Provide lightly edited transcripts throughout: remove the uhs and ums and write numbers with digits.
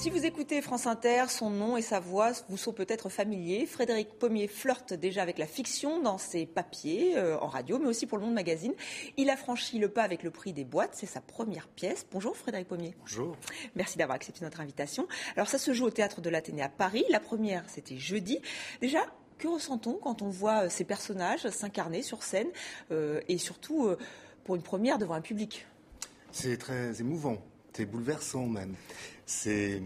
Si vous écoutez France Inter, son nom et sa voix vous sont peut-être familiers. Frédéric Pommier flirte déjà avec la fiction dans ses papiers, en radio, mais aussi pour Le Monde Magazine. Il a franchi le pas avec Le Prix des Boîtes, c'est sa première pièce. Bonjour Frédéric Pommier. Bonjour. Merci d'avoir accepté notre invitation. Alors ça se joue au Théâtre de l'Athénée à Paris. La première, c'était jeudi. Déjà, que ressent-on quand on voit ces personnages s'incarner sur scène et surtout pour une première devant un public ? C'est très émouvant, c'est bouleversant même. C'est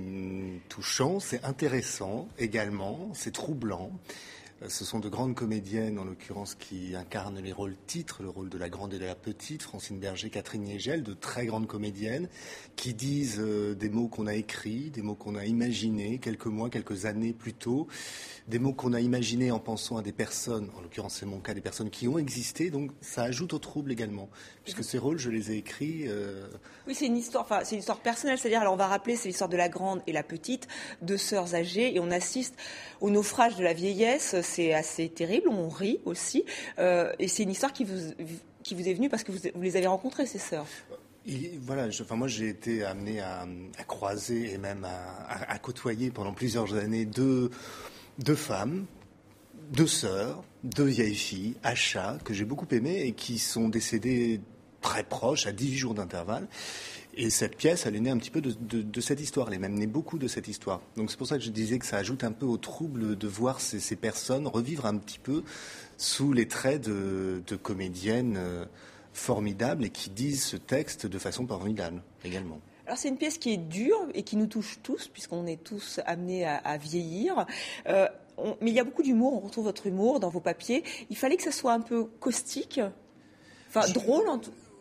touchant, c'est intéressant également, c'est troublant. Ce sont de grandes comédiennes, en l'occurrence, qui incarnent les rôles titres, le rôle de la grande et de la petite, Francine Berger, Catherine Niégel, de très grandes comédiennes, qui disent des mots qu'on a écrits, des mots qu'on a imaginés quelques mois, quelques années plus tôt, des mots qu'on a imaginés en pensant à des personnes, en l'occurrence c'est mon cas, des personnes qui ont existé, donc ça ajoute au trouble également, puisque ces rôles, je les ai écrits... Oui, c'est une histoire personnelle, c'est-à-dire, alors on va rappeler, c'est l'histoire de la grande et la petite, deux sœurs âgées, et on assiste au naufrage de la vieillesse. C'est assez terrible, on rit aussi, et c'est une histoire qui vous est venue parce que vous les avez rencontrées, ces sœurs. Moi j'ai été amené à croiser et même à côtoyer pendant plusieurs années deux femmes, deux sœurs, deux vieilles filles, Acha, que j'ai beaucoup aimées et qui sont décédées très proches, à 18 jours d'intervalle. Et cette pièce, elle est née un petit peu de cette histoire. Elle est même née beaucoup de cette histoire. Donc c'est pour ça que je disais que ça ajoute un peu au trouble de voir ces personnes revivre un petit peu sous les traits de comédiennes formidables et qui disent ce texte de façon formidable également. Alors c'est une pièce qui est dure et qui nous touche tous, puisqu'on est tous amenés à vieillir. Mais il y a beaucoup d'humour, on retrouve votre humour dans vos papiers. Il fallait que ça soit un peu caustique, drôle.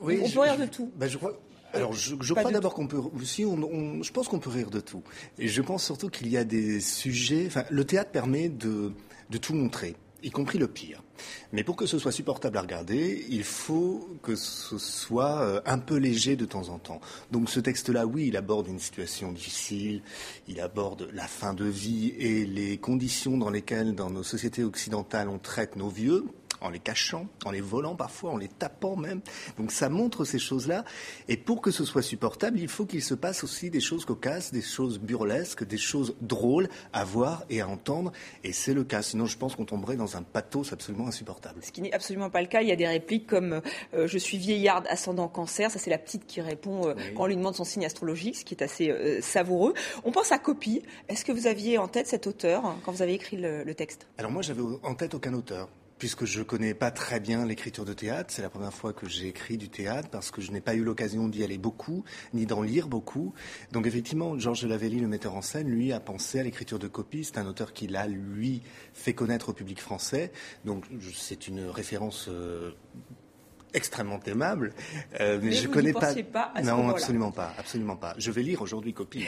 Oui, on peut rire de tout. Je crois... Alors, je crois d'abord qu'on peut aussi, je pense qu'on peut rire de tout. Et je pense surtout qu'il y a des sujets. Le théâtre permet de tout montrer, y compris le pire. Mais pour que ce soit supportable à regarder, il faut que ce soit un peu léger de temps en temps. Donc, ce texte-là, oui, il aborde une situation difficile. Il aborde la fin de vie et les conditions dans lesquelles, dans nos sociétés occidentales, on traite nos vieux. En les cachant, en les volant parfois, en les tapant même. Donc ça montre ces choses-là. Et pour que ce soit supportable, il faut qu'il se passe aussi des choses cocasses, des choses burlesques, des choses drôles à voir et à entendre. Et c'est le cas. Sinon, je pense qu'on tomberait dans un pathos absolument insupportable. Ce qui n'est absolument pas le cas. Il y a des répliques comme « Je suis vieillarde, ascendant cancer ». Ça, c'est la petite qui répond quand on lui demande son signe astrologique, ce qui est assez savoureux. On pense à Copie. Est-ce que vous aviez en tête cet auteur quand vous avez écrit le texte ? Alors moi, j'avais en tête aucun auteur. Puisque je ne connais pas très bien l'écriture de théâtre, c'est la première fois que j'ai écrit du théâtre, parce que je n'ai pas eu l'occasion d'y aller beaucoup, ni d'en lire beaucoup. Donc effectivement, Georges de Lavelli, le metteur en scène, lui, a pensé à l'écriture de Copie. C'est un auteur qui l'a, lui, fait connaître au public français. Donc c'est une référence... extrêmement aimable, mais je connais pas. À ce non, moment-là. absolument pas. Je vais lire aujourd'hui Copie,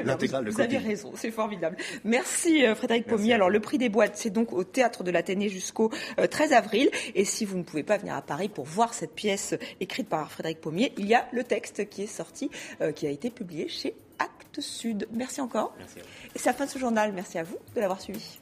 l'intégrale de Copie. Vous avez raison, c'est formidable. Merci Frédéric Pommier. Alors le Prix des Boîtes, c'est donc au Théâtre de l'Athénée jusqu'au 13 avril. Et si vous ne pouvez pas venir à Paris pour voir cette pièce écrite par Frédéric Pommier, il y a le texte qui est sorti, qui a été publié chez Actes Sud. Merci encore. Merci à vous. Et c'est la fin de ce journal. Merci à vous de l'avoir suivi.